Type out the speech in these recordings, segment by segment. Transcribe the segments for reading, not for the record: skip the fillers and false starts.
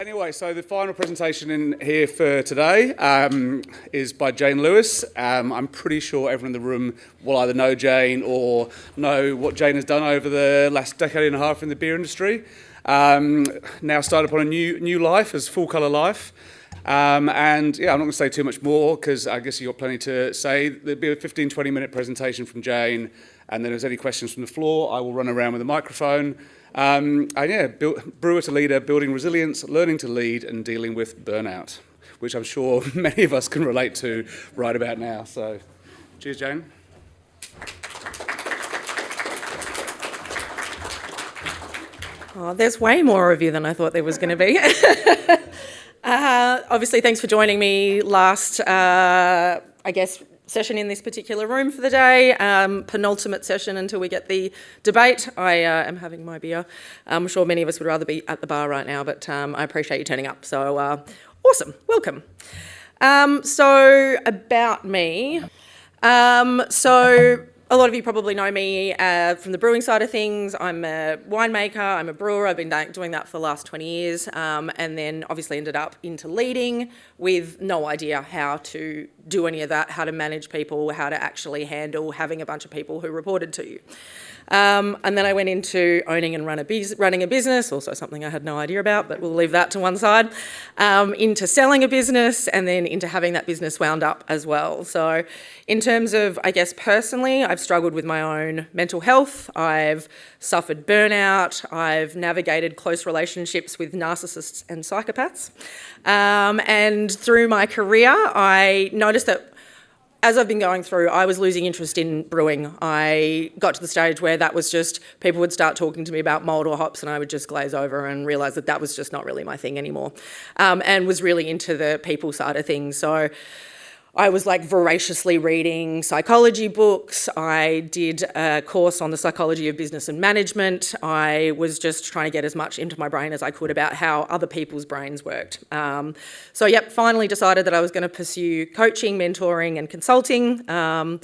Anyway, so the final presentation in here for today is by Jayne Lewis. I'm pretty sure everyone in the room will either know Jayne or know what Jayne has done over the last decade and a half in the beer industry. Now started upon a new life as Full Colour Life. And yeah, I'm not going to say too much more because I guess you've got plenty to say. There'll be a 15-20 minute presentation from Jayne, and then if there's any questions from the floor, I will run around with a microphone. And yeah, brewer to leader, building resilience, learning to lead, and dealing with burnout, which I'm sure many of us can relate to right about now. So, cheers, Jayne. Oh, there's way more of you than I thought there was going to be. Obviously, thanks for joining me last, session in this particular room for the day. Penultimate session until we get the debate. I am having my beer. I'm sure many of us would rather be at the bar right now, but I appreciate you turning up. So awesome, welcome. So about me. So a lot of you probably know me from the brewing side of things. I'm a winemaker, I'm a brewer. I've been doing that for the last 20 years, and then obviously ended up into leading with no idea how to do any of that, how to manage people, how to actually handle having a bunch of people who reported to you. And then I went into owning and running a business, also something I had no idea about, but we'll leave that to one side, into selling a business, and then into having that business wound up as well. So in terms of, I guess, personally, I've struggled with my own mental health. I've suffered burnout. I've navigated close relationships with narcissists and psychopaths. And through my career, I noticed that as I've been going through, I was losing interest in brewing. I got to the stage where that was just, people would start talking to me about malt or hops and I would just glaze over and realise that that was just not really my thing anymore, and was really into the people side of things. So I was like voraciously reading psychology books. I did a course on the psychology of business and management. I was just trying to get as much into my brain as I could about how other people's brains worked. Finally decided that I was going to pursue coaching, mentoring and consulting. And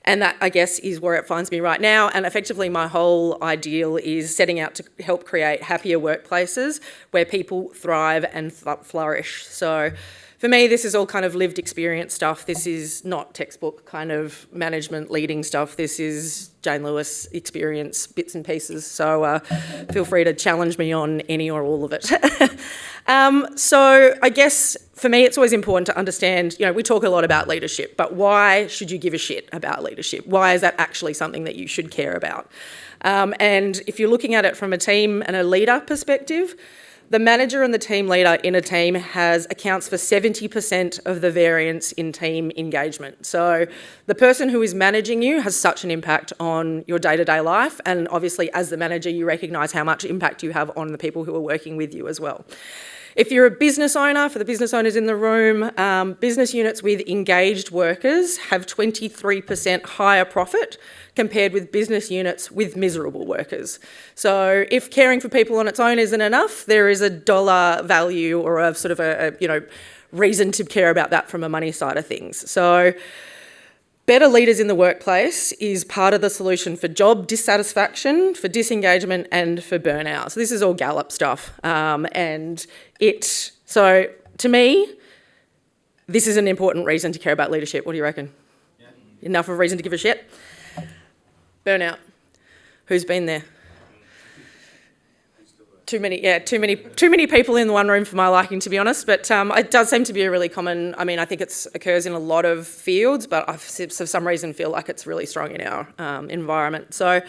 that, I guess, is where it finds me right now. And effectively my whole ideal is setting out to help create happier workplaces where people thrive and flourish. So for me, this is all kind of lived experience stuff. This is not textbook kind of management leading stuff. This is Jayne Lewis experience bits and pieces. So feel free to challenge me on any or all of it. So I guess for me, it's always important to understand, we talk a lot about leadership, but why should you give a shit about leadership? Why is that actually something that you should care about? And if you're looking at it from a team and a leader perspective, the manager and the team leader in a team accounts for 70% of the variance in team engagement. So the person who is managing you has such an impact on your day-to-day life, and obviously as the manager you recognise how much impact you have on the people who are working with you as well. If you're a business owner, for the business owners in the room, business units with engaged workers have 23% higher profit compared with business units with miserable workers. So if caring for people on its own isn't enough, there is a dollar value or a sort of a reason to care about that from a money side of things. So better leaders in the workplace is part of the solution for job dissatisfaction, for disengagement and for burnout. So this is all Gallup stuff. So to me, this is an important reason to care about leadership. What do you reckon? Yeah. Enough of a reason to give a shit? Burnout. Who's been there? Too many people in one room for my liking, to be honest. But it does seem to be a really common. I think it occurs in a lot of fields, but I, for some reason, feel like it's really strong in our environment. So,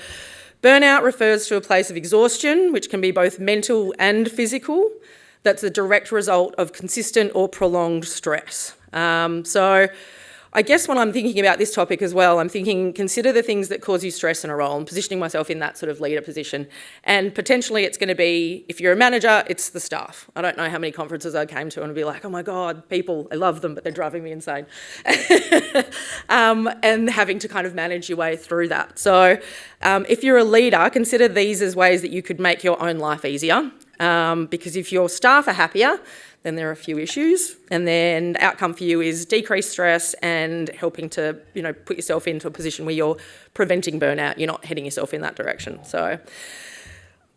burnout refers to a place of exhaustion, which can be both mental and physical. That's a direct result of consistent or prolonged stress. So I guess when I'm thinking about this topic as well, I'm thinking, consider the things that cause you stress in a role and positioning myself in that sort of leader position. And potentially it's going to be, if you're a manager, it's the staff. I don't know how many conferences I came to and be like, oh my God, people, I love them, but they're driving me insane. And having to kind of manage your way through that. So if you're a leader, consider these as ways that you could make your own life easier. Because if your staff are happier, then there are a few issues, and then the outcome for you is decreased stress and helping to, put yourself into a position where you're preventing burnout. You're not heading yourself in that direction. So,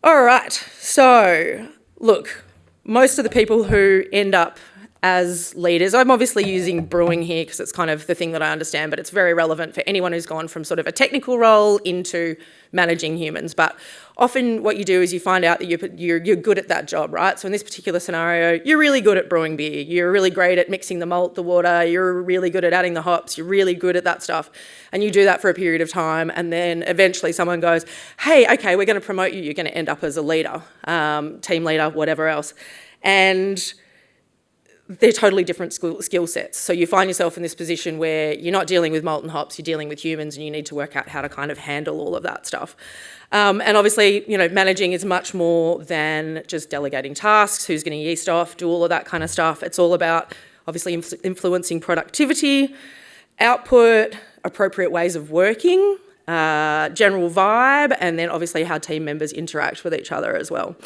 all right. So, look, most of the people who end up as leaders, I'm obviously using brewing here because it's kind of the thing that I understand, but it's very relevant for anyone who's gone from sort of a technical role into managing humans. But often what you do is you find out that you're good at that job, right? So in this particular scenario, you're really good at brewing beer. You're really great at mixing the malt, the water. You're really good at adding the hops. You're really good at that stuff. And you do that for a period of time. And then eventually someone goes, hey, okay, we're going to promote you. You're going to end up as a leader, team leader, whatever else. And they're totally different skill sets. So you find yourself in this position where you're not dealing with malt and hops, you're dealing with humans, and you need to work out how to kind of handle all of that stuff. And obviously, managing is much more than just delegating tasks, who's going to yeast off, do all of that kind of stuff. It's all about obviously influencing productivity, output, appropriate ways of working, general vibe, and then obviously how team members interact with each other as well.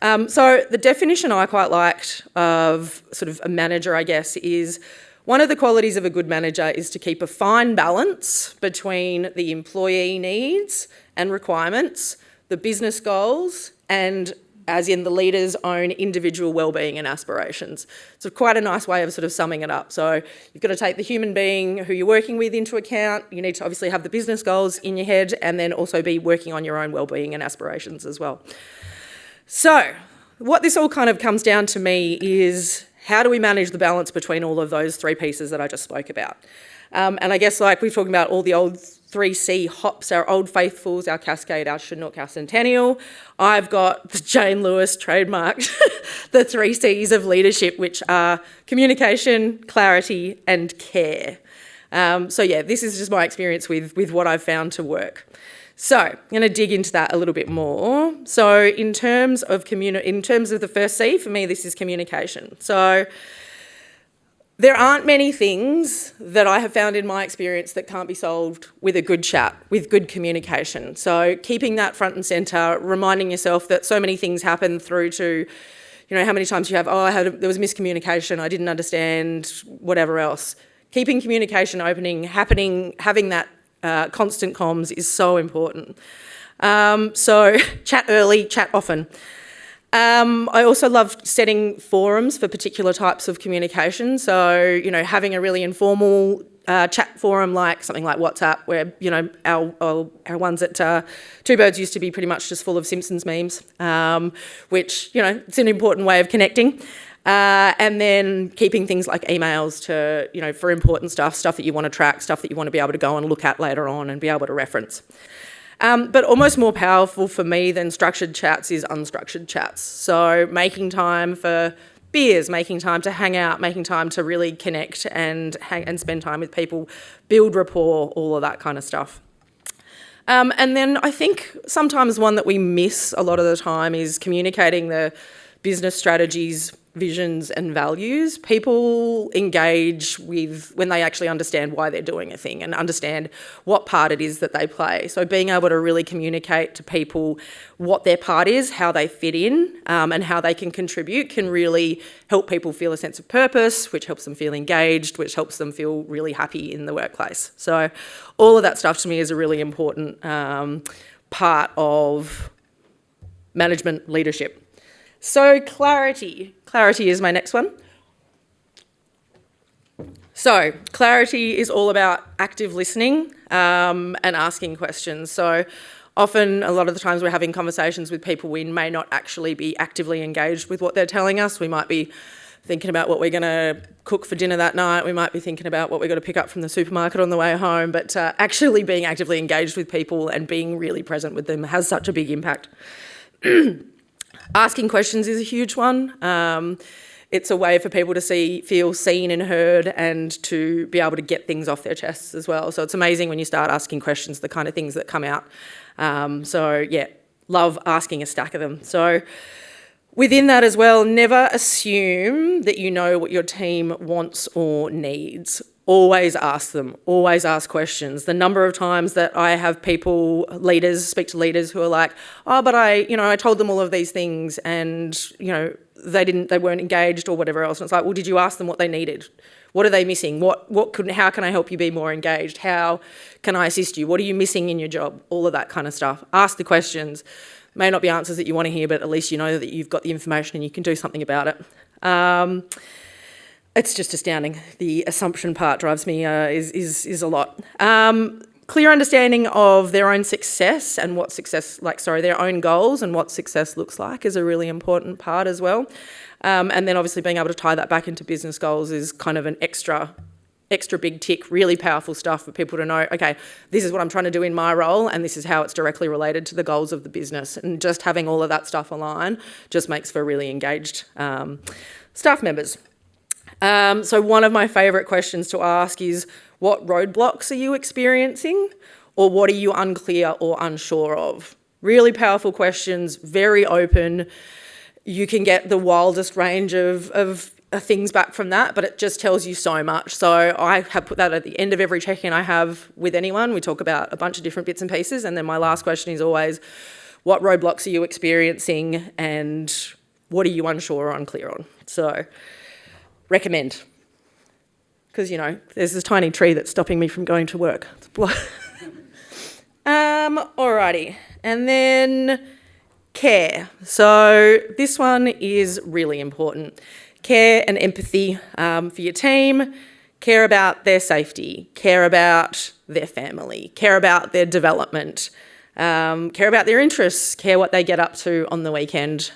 So the definition I quite liked of sort of a manager, I guess, is one of the qualities of a good manager is to keep a fine balance between the employee needs and requirements, the business goals, and as in the leader's own individual wellbeing and aspirations. It's quite a nice way of sort of summing it up. So you've got to take the human being who you're working with into account. You need to obviously have the business goals in your head and then also be working on your own wellbeing and aspirations as well. So what this all kind of comes down to me is how do we manage the balance between all of those three pieces that I just spoke about? And I guess like we're talking about all the old 3C hops, our Old Faithfuls, our Cascade, our Chinook, our Centennial. I've got the Jayne Lewis trademarked, the 3Cs of leadership, which are communication, clarity and care. So yeah, this is just my experience with what I've found to work. So I'm going to dig into that a little bit more. So in terms of the first C, for me, this is communication. So there aren't many things that I have found in my experience that can't be solved with a good chat, with good communication. So keeping that front and centre, reminding yourself that so many things happen through to, how many times you have, there was miscommunication, I didn't understand, whatever else. Keeping communication happening, having that constant comms is so important. So chat early, chat often. I also love setting forums for particular types of communication. So, having a really informal chat forum like something like WhatsApp where, our ones at Two Birds used to be pretty much just full of Simpsons memes, which, it's an important way of connecting. And then keeping things like emails to, for important stuff that you want to track, stuff that you want to be able to go and look at later on and be able to reference. But almost more powerful for me than structured chats is unstructured chats. So making time for beers, making time to hang out, making time to really connect and spend time with people, build rapport, all of that kind of stuff. And then I think sometimes one that we miss a lot of the time is communicating the business strategies, visions and values. People engage with when they actually understand why they're doing a thing and understand what part it is that they play. So being able to really communicate to people what their part is, how they fit in, and how they can contribute can really help people feel a sense of purpose, which helps them feel engaged, which helps them feel really happy in the workplace. So all of that stuff to me is a really important part of management leadership. So clarity is my next one. So clarity is all about active listening and asking questions. So often, a lot of the times we're having conversations with people, we may not actually be actively engaged with what they're telling us. We might be thinking about what we're going to cook for dinner that night. We might be thinking about what we're going to pick up from the supermarket on the way home. But actually being actively engaged with people and being really present with them has such a big impact. Asking questions is a huge one. It's a way for people to feel seen and heard and to be able to get things off their chests as well. So it's amazing when you start asking questions, the kind of things that come out. Love asking a stack of them. So within that as well, never assume that you know what your team wants or needs. Always ask them, always ask questions. The number of times that I have speak to leaders who are like, but I told them all of these things and, they weren't engaged or whatever else. And it's like, well, did you ask them what they needed? What are they missing? How can I help you be more engaged? How can I assist you? What are you missing in your job? All of that kind of stuff. Ask the questions. May not be answers that you want to hear, but at least you know that you've got the information and you can do something about it. It's just astounding. The assumption part drives me, is a lot. Clear understanding of their own success and what success, their own goals and what success looks like is a really important part as well. And then obviously being able to tie that back into business goals is kind of an extra big tick, really powerful stuff for people to know, okay, this is what I'm trying to do in my role and this is how it's directly related to the goals of the business. And just having all of that stuff aligned just makes for really engaged staff members. So one of my favourite questions to ask is, what roadblocks are you experiencing, or what are you unclear or unsure of? Really powerful questions, very open. You can get the wildest range of things back from that, but it just tells you so much. So I have put that at the end of every check-in I have with anyone. We talk about a bunch of different bits and pieces, and then my last question is always, what roadblocks are you experiencing and what are you unsure or unclear on? So recommend. Because, there's this tiny tree that's stopping me from going to work. Alrighty. And then care. So this one is really important. Care and empathy for your team. Care about their safety. Care about their family. Care about their development. Care about their interests. Care what they get up to on the weekend.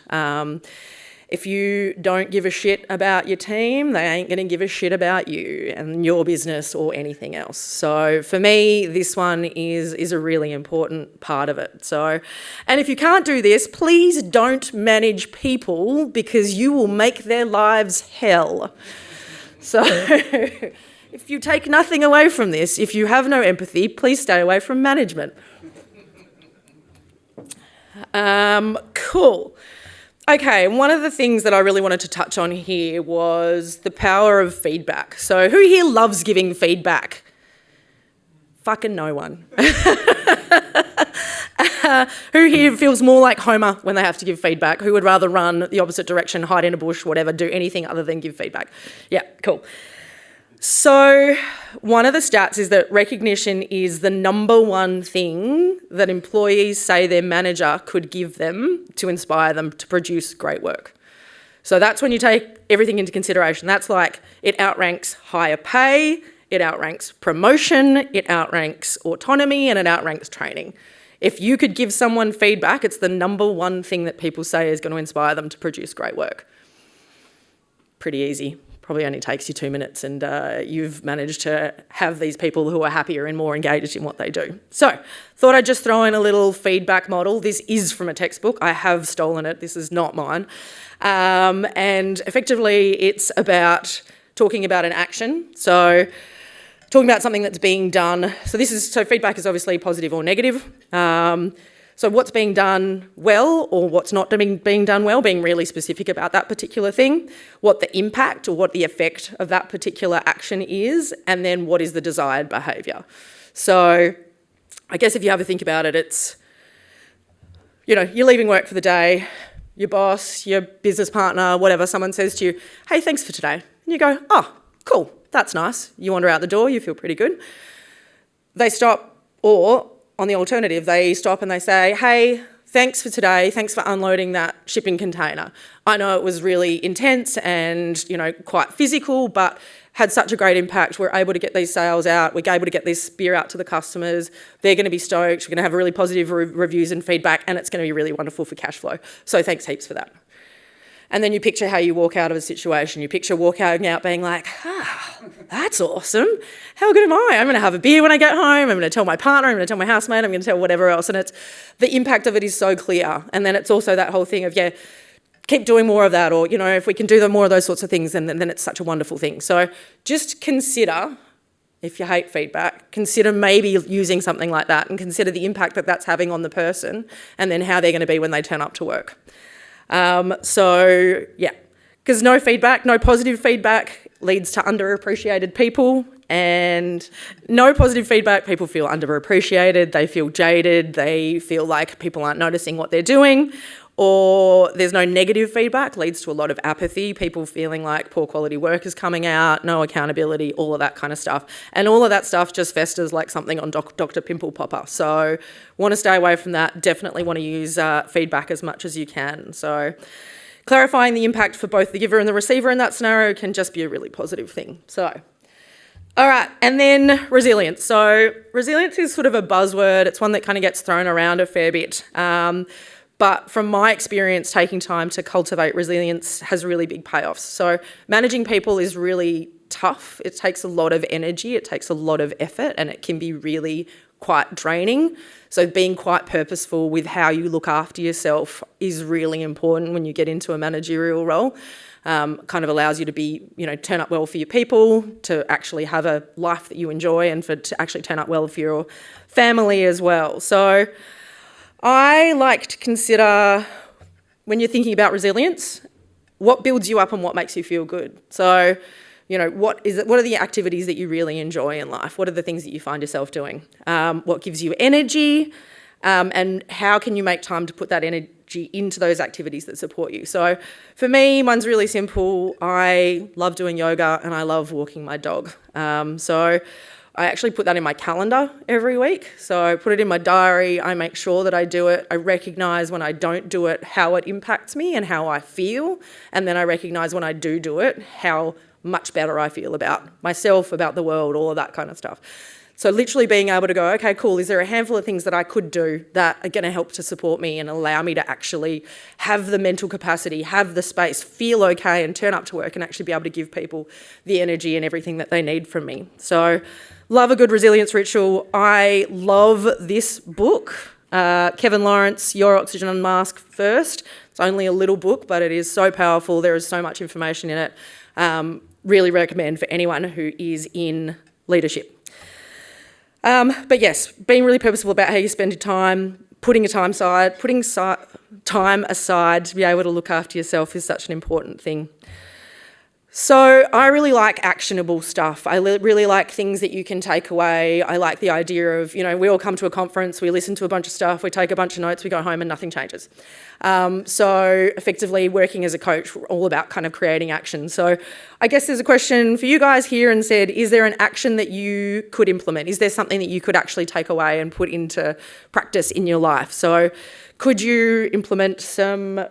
If you don't give a shit about your team, they ain't going to give a shit about you and your business or anything else. So for me, this one is a really important part of it. So, and if you can't do this, please don't manage people because you will make their lives hell. So if you take nothing away from this, if you have no empathy, please stay away from management. Cool. Okay, one of the things that I really wanted to touch on here was the power of feedback. So who here loves giving feedback? Fucking no one. Who here feels more like Homer when they have to give feedback? Who would rather run the opposite direction, hide in a bush, whatever, do anything other than give feedback? Yeah, cool. So one of the stats is that recognition is the number one thing that employees say their manager could give them to inspire them to produce great work. So that's when you take everything into consideration. That's like it outranks higher pay, it outranks promotion, it outranks autonomy, and it outranks training. If you could give someone feedback, it's the number one thing that people say is going to inspire them to produce great work. Pretty easy. Probably only takes you 2 minutes and you've managed to have these people who are happier and more engaged in what they do. So, thought I'd just throw in a little feedback model. This is from a textbook. I have stolen it. This is not mine. And effectively, it's about talking about an action. So, talking about something that's being done. So feedback is obviously positive or negative. So what's being done well or what's not being done well, being really specific about that particular thing, what the impact or what the effect of that particular action is, and then what is the desired behaviour. So I guess if you have a think about it, it's, you're leaving work for the day, your boss, your business partner, whatever, someone says to you, hey, thanks for today. And you go, oh, cool, that's nice. You wander out the door, you feel pretty good. They stop, or on the alternative, they stop and they say, hey, thanks for today, thanks for unloading that shipping container. I know it was really intense and, quite physical, but had such a great impact. We're able to get these sales out, we're able to get this beer out to the customers, they're going to be stoked, we're going to have really positive reviews and feedback, and it's going to be really wonderful for cash flow. So thanks heaps for that. And then you picture how you walk out of a situation. You picture walking out being like, that's awesome. How good am I? I'm going to have a beer when I get home. I'm going to tell my partner. I'm going to tell my housemate. I'm going to tell whatever else. And it's the impact of it is so clear. And then it's also that whole thing of, keep doing more of that. Or, if we can do more of those sorts of things, then it's such a wonderful thing. So just consider, if you hate feedback, consider maybe using something like that and consider the impact that that's having on the person and then how they're going to be when they turn up to work. Because no positive feedback leads to underappreciated people, and no positive feedback, people feel underappreciated, they feel jaded, they feel like people aren't noticing what they're doing, or there's no negative feedback, leads to a lot of apathy, people feeling like poor quality work is coming out, no accountability, all of that kind of stuff. And all of that stuff just festers like something on Dr. Pimple Popper. So want to stay away from that. Definitely want to use feedback as much as you can. So clarifying the impact for both the giver and the receiver in that scenario can just be a really positive thing. So, all right, and then resilience. So resilience is sort of a buzzword. It's one that kind of gets thrown around a fair bit. But from my experience, taking time to cultivate resilience has really big payoffs. So managing people is really tough. It takes a lot of energy, it takes a lot of effort, and it can be really quite draining. So being quite purposeful with how you look after yourself is really important when you get into a managerial role. Kind of allows you to be, turn up well for your people, to actually have a life that you enjoy, and to actually turn up well for your family as well. So I like to consider, when you're thinking about resilience, what builds you up and what makes you feel good. So, what are the activities that you really enjoy in life? What are the things that you find yourself doing? What gives you energy? And how can you make time to put that energy into those activities that support you? So for me, mine's really simple. I love doing yoga and I love walking my dog. So I actually put that in my calendar every week. So I put it in my diary. I make sure that I do it. I recognise when I don't do it, how it impacts me and how I feel. And then I recognise when I do it, how much better I feel about myself, about the world, all of that kind of stuff. So literally being able to go, okay, cool, is there a handful of things that I could do that are going to help to support me and allow me to actually have the mental capacity, have the space, feel okay and turn up to work and actually be able to give people the energy and everything that they need from me. So love a good resilience ritual. I love this book, Kevin Lawrence, Your Oxygen and Mask First. It's only a little book, but it is so powerful. There is so much information in it. Really recommend for anyone who is in leadership. But yes, being really purposeful about how you spend your time, putting time aside to be able to look after yourself is such an important thing. So I really like actionable stuff. I really like things that you can take away. I like the idea of, we all come to a conference, we listen to a bunch of stuff, we take a bunch of notes, we go home and nothing changes. So effectively working as a coach, we're all about kind of creating action. So I guess there's a question for you guys here and said, is there an action that you could implement? Is there something that you could actually take away and put into practice in your life? So could you implement some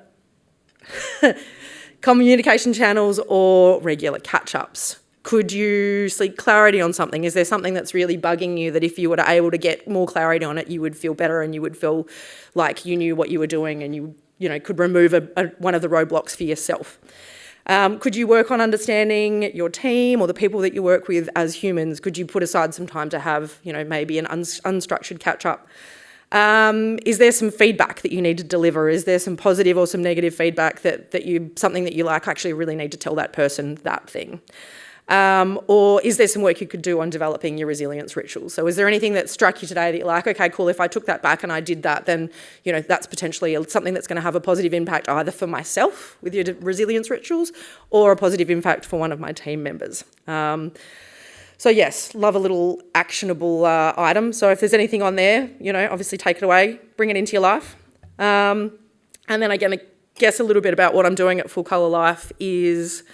communication channels or regular catch-ups? Could you seek clarity on something? Is there something that's really bugging you that if you were able to get more clarity on it, you would feel better and you would feel like you knew what you were doing and you could remove one of the roadblocks for yourself? Could you work on understanding your team or the people that you work with as humans? Could you put aside some time to have, maybe an unstructured catch-up? Is there some feedback that you need to deliver? Is there some positive or some negative feedback something that you like, actually really need to tell that person that thing? Or is there some work you could do on developing your resilience rituals? So is there anything that struck you today that you're like, okay, cool, if I took that back and I did that, then, that's potentially something that's going to have a positive impact either for myself with your resilience rituals or a positive impact for one of my team members. So yes, love a little actionable item. So if there's anything on there, obviously take it away, bring it into your life. And then I guess a little bit about what I'm doing at Full Colour Life is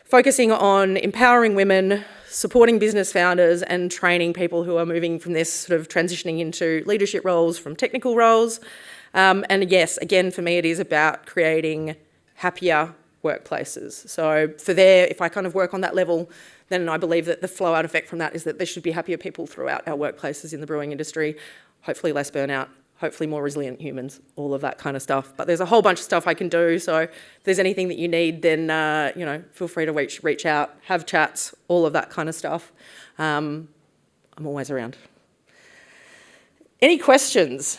focusing on empowering women, supporting business founders and training people who are moving from this sort of transitioning into leadership roles from technical roles. And yes, again, for me, it is about creating happier workplaces. So if I kind of work on that level, then I believe that the flow-out effect from that is that there should be happier people throughout our workplaces in the brewing industry, hopefully less burnout, hopefully more resilient humans, all of that kind of stuff. But there's a whole bunch of stuff I can do, so if there's anything that you need, then feel free to reach out, have chats, all of that kind of stuff. I'm always around. Any questions?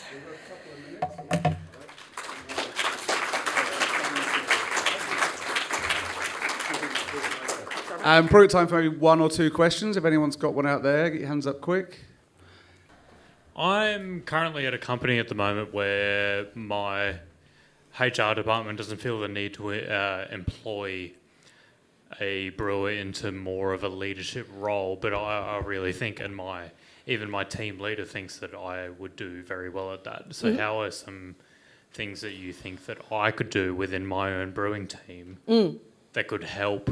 Probably time for maybe one or two questions. If anyone's got one out there, get your hands up quick. I'm currently at a company at the moment where my HR department doesn't feel the need to employ a brewer into more of a leadership role, but I really think, and even my team leader thinks that I would do very well at that. So how are some things that you think that I could do within my own brewing team that could help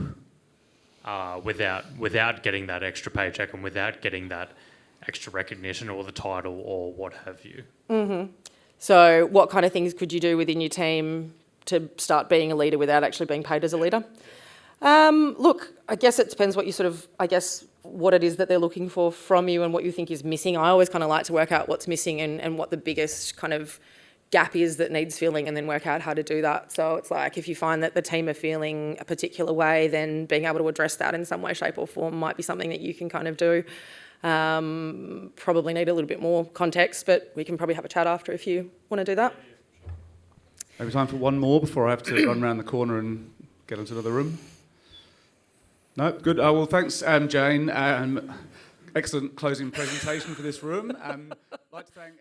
without getting that extra paycheck and without getting that extra recognition or the title or what have you? So what kind of things could you do within your team to start being a leader without actually being paid as a leader? Look, I guess it depends what you what it is that they're looking for from you and what you think is missing. I always kind of like to work out what's missing and what the biggest kind of gap is that needs filling, and then work out how to do that. So it's like, if you find that the team are feeling a particular way, then being able to address that in some way, shape or form might be something that you can kind of do. Probably need a little bit more context, but we can probably have a chat after if you want to do that. Maybe time for one more before I have to run around the corner and get into another room. No, good. Well, thanks, Jayne. Excellent closing presentation for this room. I'd like to thank.